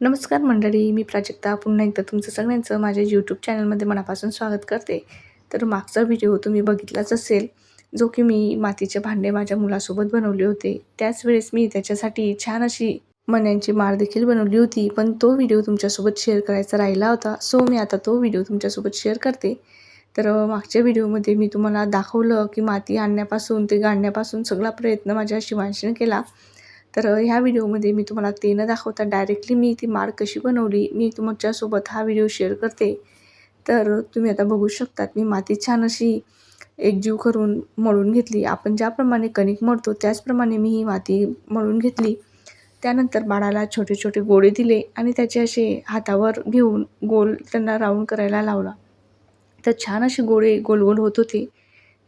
नमस्कार मंडळी, मी प्राजक्ता पुन्हा एकदा तुमचं सगळ्यांचं माझ्या यूट्यूब चॅनलमध्ये मनापासून स्वागत करते. तर मागचा व्हिडिओ तुम्ही बघितलाच असेल, जो की मी मातीचे भांडे माझ्या मुलासोबत बनवले होते. त्याच वेळेस मी त्याच्यासाठी छान अशी मण्यांची माळ देखील बनवली होती. पण तो व्हिडिओ तुमच्यासोबत शेअर करायचा राहिला होता. सो मी आता तो व्हिडिओ तुमच्यासोबत शेअर करते. तर मागच्या व्हिडिओमध्ये मी तुम्हाला दाखवलं की माती आणण्यापासून ते गाळण्यापासून सगळा प्रयत्न माझ्या शिवांशीने केला. तर ह्या व्हिडिओमध्ये मी तुम्हाला ते न दाखवता डायरेक्टली मी ती माळ कशी बनवली, मी तुमच्यासोबत हा व्हिडिओ शेअर करते. तर तुम्ही आता बघू शकतात, मी माती छान अशी एकजीव करून मळून घेतली. आपण ज्याप्रमाणे कणिक मळतो त्याचप्रमाणे मी ही माती मळून घेतली. त्यानंतर बाळाला छोटे छोटे गोळे दिले आणि त्याचे असे हातावर घेऊन गोल त्यांना राऊंड करायला लावला. तर छान असे गोळे गोल गोल होत होते.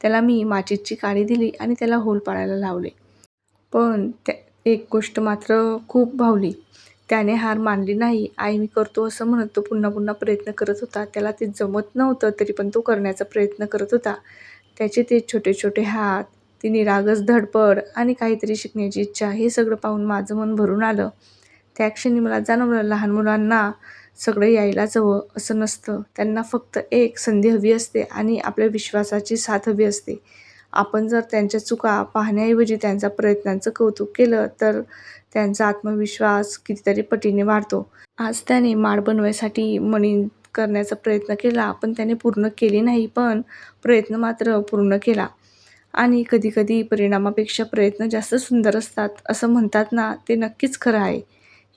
त्याला मी माचीसची काडी दिली आणि त्याला होल पाडायला लावले. पण एक गोष्ट मात्र खूप भावली. त्याने हार मानली नाही. आई मी करतो असं म्हणत तो पुन्हा पुन्हा प्रयत्न करत होता. त्याला ते जमत नव्हतं तरी पण तो करण्याचा प्रयत्न करत होता. त्याचे ते छोटे छोटे हात, ती निरागस धडपड आणि काहीतरी शिकण्याची इच्छा, हे सगळं पाहून माझं मन भरून आलं. त्या क्षणी मला जाणवलं, लहान मुलांना सगळं यायलाच हवं असं नसतं. त्यांना फक्त एक संधी हवी असते आणि आपल्या विश्वासाची साथ हवी असते. आपण जर त्यांच्या चुका पाहण्याऐवजी त्यांच्या प्रयत्नांचं कौतुक केलं तर त्यांचा आत्मविश्वास कितीतरी पटीने वाढतो. आज त्याने माळ बनवायसाठी मणी करण्याचा प्रयत्न केला, पण त्याने पूर्ण केली नाही, पण प्रयत्न मात्र पूर्ण केला. आणि कधीकधी परिणामापेक्षा प्रयत्न जास्त सुंदर असतात असं म्हणतात ना, ते नक्कीच खरं आहे.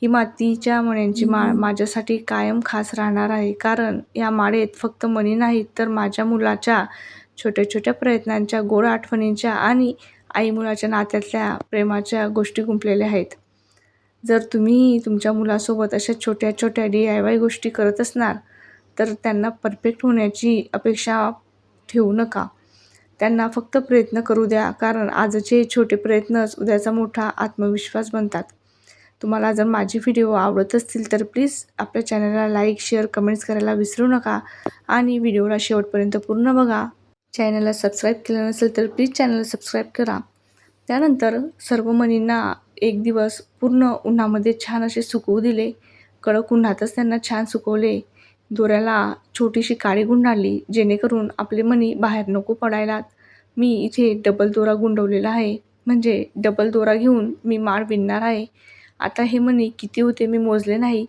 ही मातीच्या मण्यांची माळ माझ्यासाठी कायम खास राहणार आहे, कारण या माळेत फक्त मणी नाहीत, तर माझ्या मुलाच्या छोट्या छोट्या प्रयत्नांच्या, गोड आठवणींच्या आणि आई-मुलाच्या नात्यातल्या प्रेमाच्या गोष्टी गुंफलेल्या आहेत. जर तुम्ही तुमच्या मुलासोबत अशा छोट्या छोट्या DIY गोष्टी करत असणार, तर त्यांना परफेक्ट होण्याची अपेक्षा ठेवू नका. त्यांना फक्त प्रयत्न करू द्या, कारण आजचे छोटे प्रयत्नच उद्याचा मोठा आत्मविश्वास बनतात. तुम्हाला जर माझे व्हिडिओ आवडत असतील तर प्लीज आपल्या चॅनलला लाईक, शेअर, कमेंट्स करायला विसरू नका आणि व्हिडिओला शेवटपर्यंत पूर्ण बघा. चॅनलला सबस्क्राईब केलं नसेल तर प्लीज चॅनलला सबस्क्राईब करा. त्यानंतर सर्व मणींना एक दिवस पूर्ण उन्हामध्ये छान असे सुकवू दिले. कडक उन्हातच त्यांना छान सुकवले. दोऱ्याला छोटीशी काडी गुंडाळली, जेणेकरून आपले मणी बाहेर नको पडायला. मी इथे डबल दोरा गुंडवलेला आहे, म्हणजे डबल दोरा घेऊन मी माळ विणणार आहे. आता हे मणी किती होते मी मोजले नाही.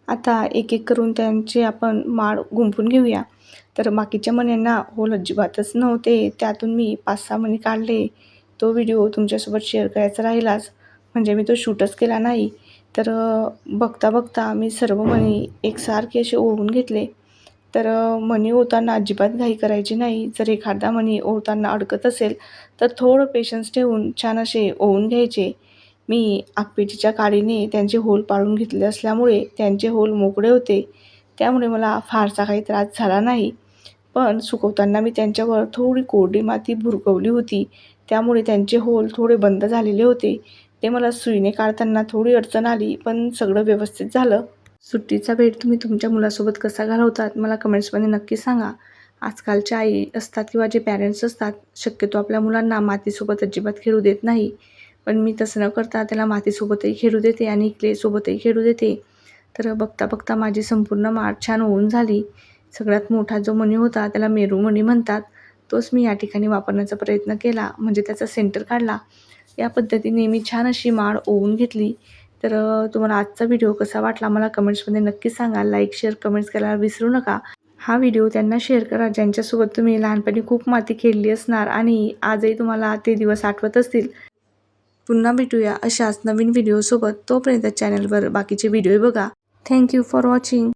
आता एक एक करून त्यांचे आपण माळ गुंफून घेऊया. तर बाकीच्या मण्यांना होल अजिबातच नव्हते. त्यातून मी 5-6 मणी काढले. तो व्हिडिओ तुमच्यासोबत शेअर करायचा राहिलाच, म्हणजे मी तो शूटच केला नाही. तर बघता बघता मी सर्व मणी एकसारखे असे ओढून घेतले. तर मणी ओढताना अजिबात घाई करायची नाही. जर एखादा मणी ओढताना अडकत असेल तर थोडं पेशन्स ठेवून छान असे ओढून घ्यायचे. मी आगपेटीच्या काडीने त्यांचे होल पाडून घेतले असल्यामुळे त्यांचे होल मोकळे होते. त्यामुळे मला फारसा काही त्रास झाला नाही. पण सुकवताना मी त्यांच्यावर थोडी कोरडी माती भुरकवली होती. त्यामुळे त्यांचे होल थोडे बंद झालेले होते. ते मला सुईने काढताना थोडी अडचण आली, पण सगळं व्यवस्थित झालं. सुट्टीचा वेळ तुम्ही तुमच्या मुलासोबत कसा घालवतात मला कमेंट्समध्ये नक्की सांगा. आजकालच्या आई असतात किंवा जे पॅरेंट्स असतात, शक्यतो आपल्या मुलांना मातीसोबत अजिबात खेळू देत नाही. पण मी तसं न करता त्याला मातीसोबतही खेळू देते आणि क्लेसोबतही खेळू देते. तर बघता बघता माझी संपूर्ण माळ छान होऊन झाली. सगळ्यात मोठा जो मणी होता त्याला मेरू मणी म्हणतात. तोच मी या ठिकाणी वापरण्याचा प्रयत्न केला, म्हणजे त्याचा सेंटर काढला. या पद्धतीने मी छान अशी माळ ओवून घेतली. तर तुम्हाला आजचा व्हिडिओ कसा वाटला मला कमेंट्समध्ये नक्की सांगा. लाईक, शेअर, कमेंट्स करायला विसरू नका. हा व्हिडिओ त्यांना शेअर करा ज्यांच्यासोबत तुम्ही लहानपणी खूप माती खेळली असणार आणि आजही तुम्हाला ते दिवस आठवत असतील. पुन्हा भेटूया अशाच नवीन व्हिडिओसोबत. तोपर्यंत चॅनलवर बाकीचे व्हिडिओ बघा. Thank you for watching.